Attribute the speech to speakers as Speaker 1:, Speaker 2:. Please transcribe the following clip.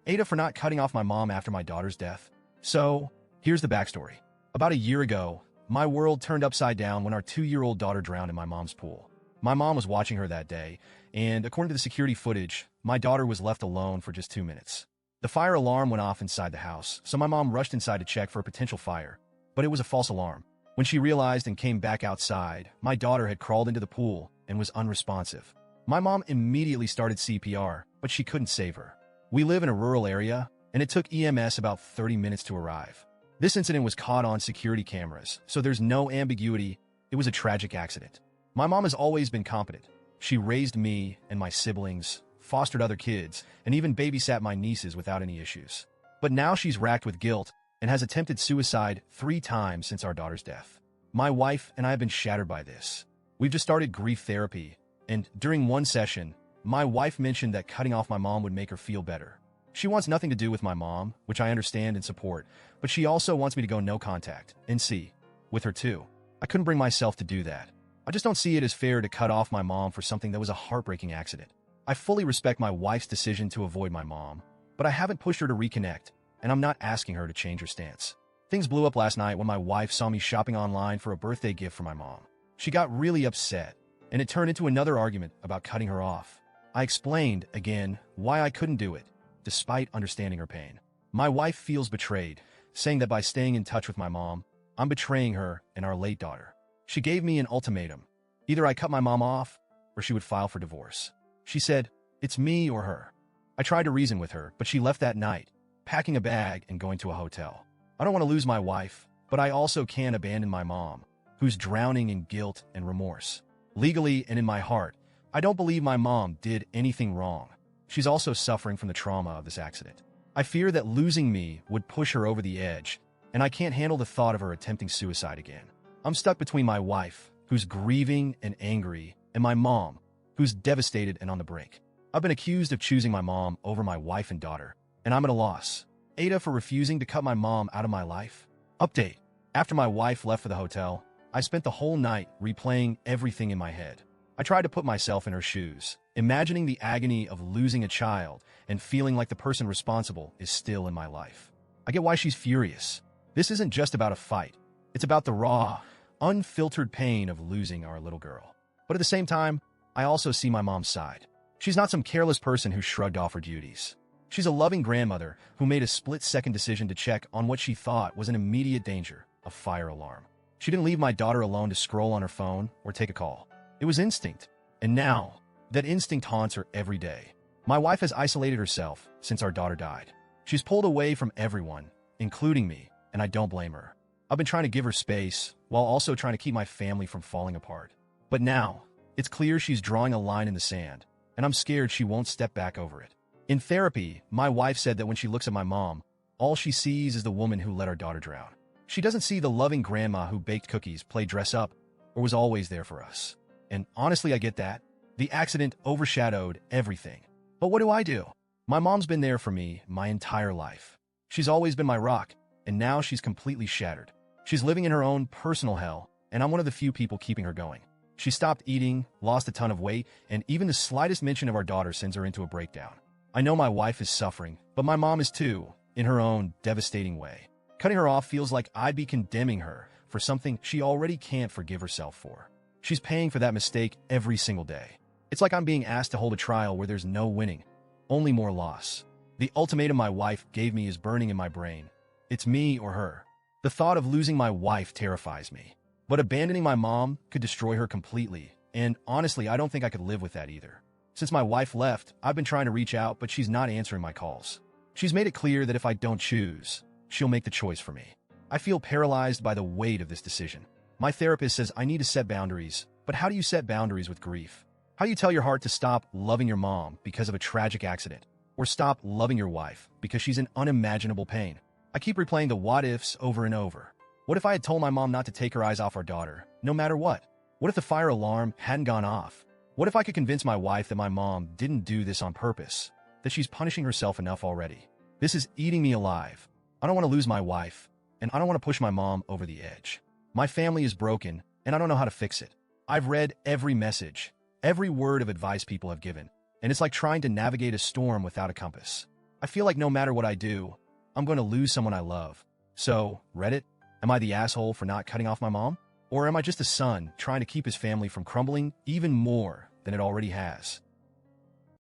Speaker 1: AITA for not cutting off my mom after my daughter's death. So, here's the backstory. About a year ago, my world turned upside down when our 2-year-old daughter drowned in my mom's pool. My mom was watching her that day, and according to the security footage, my daughter was left alone for just 2 minutes. The fire alarm went off inside the house, so my mom rushed inside to check for a potential fire, but it was a false alarm. When she realized and came back outside, my daughter had crawled into the pool and was unresponsive. My mom immediately started CPR, but she couldn't save her. We live in a rural area, and it took EMS about 30 minutes to arrive. This incident was caught on security cameras, so there's no ambiguity. It was a tragic accident. My mom has always been competent. She raised me and my siblings, fostered other kids, and even babysat my nieces without any issues. But now she's racked with guilt and has attempted suicide 3 times since our daughter's death. My wife and I have been shattered by this. We've just started grief therapy, and during one session, my wife mentioned that cutting off my mom would make her feel better. She wants nothing to do with my mom, which I understand and support, but she also wants me to go no contact, NC, with her too. I couldn't bring myself to do that. I just don't see it as fair to cut off my mom for something that was a heartbreaking accident. I fully respect my wife's decision to avoid my mom, but I haven't pushed her to reconnect, and I'm not asking her to change her stance. Things blew up last night when my wife saw me shopping online for a birthday gift for my mom. She got really upset, and it turned into another argument about cutting her off. I explained, again, why I couldn't do it, despite understanding her pain. My wife feels betrayed, saying that by staying in touch with my mom, I'm betraying her and our late daughter. She gave me an ultimatum. Either I cut my mom off, or she would file for divorce. She said, it's me or her. I tried to reason with her, but she left that night, packing a bag and going to a hotel. I don't want to lose my wife, but I also can't abandon my mom, who's drowning in guilt and remorse. Legally and in my heart, I don't believe my mom did anything wrong. She's also suffering from the trauma of this accident. I fear that losing me would push her over the edge, and I can't handle the thought of her attempting suicide again. I'm stuck between my wife, who's grieving and angry, and my mom, who's devastated and on the brink. I've been accused of choosing my mom over my wife and daughter, and I'm at a loss. AITA for refusing to cut my mom out of my life? Update. After my wife left for the hotel, I spent the whole night replaying everything in my head. I tried to put myself in her shoes, imagining the agony of losing a child and feeling like the person responsible is still in my life. I get why she's furious. This isn't just about a fight. It's about the raw, unfiltered pain of losing our little girl. But at the same time, I also see my mom's side. She's not some careless person who shrugged off her duties. She's a loving grandmother who made a split-second decision to check on what she thought was an immediate danger, a fire alarm. She didn't leave my daughter alone to scroll on her phone or take a call. It was instinct. And now, that instinct haunts her every day. My wife has isolated herself since our daughter died. She's pulled away from everyone, including me, and I don't blame her. I've been trying to give her space, while also trying to keep my family from falling apart. But now, it's clear she's drawing a line in the sand, and I'm scared she won't step back over it. In therapy, my wife said that when she looks at my mom, all she sees is the woman who let our daughter drown. She doesn't see the loving grandma who baked cookies, played dress-up, or was always there for us. And honestly, I get that. The accident overshadowed everything. But what do? My mom's been there for me my entire life. She's always been my rock, and now she's completely shattered. She's living in her own personal hell, and I'm one of the few people keeping her going. She stopped eating, lost a ton of weight, and even the slightest mention of our daughter sends her into a breakdown. I know my wife is suffering, but my mom is too, in her own devastating way. Cutting her off feels like I'd be condemning her for something she already can't forgive herself for. She's paying for that mistake every single day. It's like I'm being asked to hold a trial where there's no winning, only more loss. The ultimatum my wife gave me is burning in my brain. It's me or her. The thought of losing my wife terrifies me. But abandoning my mom could destroy her completely, and honestly, I don't think I could live with that either. Since my wife left, I've been trying to reach out, but she's not answering my calls. She's made it clear that if I don't choose, she'll make the choice for me. I feel paralyzed by the weight of this decision. My therapist says I need to set boundaries, but how do you set boundaries with grief? How do you tell your heart to stop loving your mom because of a tragic accident, or stop loving your wife because she's in unimaginable pain? I keep replaying the what-ifs over and over. What if I had told my mom not to take her eyes off our daughter, no matter what? What if the fire alarm hadn't gone off? What if I could convince my wife that my mom didn't do this on purpose, that she's punishing herself enough already? This is eating me alive. I don't want to lose my wife, and I don't want to push my mom over the edge. My family is broken, and I don't know how to fix it. I've read every message, every word of advice people have given, and it's like trying to navigate a storm without a compass. I feel like no matter what I do, I'm going to lose someone I love. So, Reddit, am I the asshole for not cutting off my mom? Or am I just a son trying to keep his family from crumbling even more than it already has?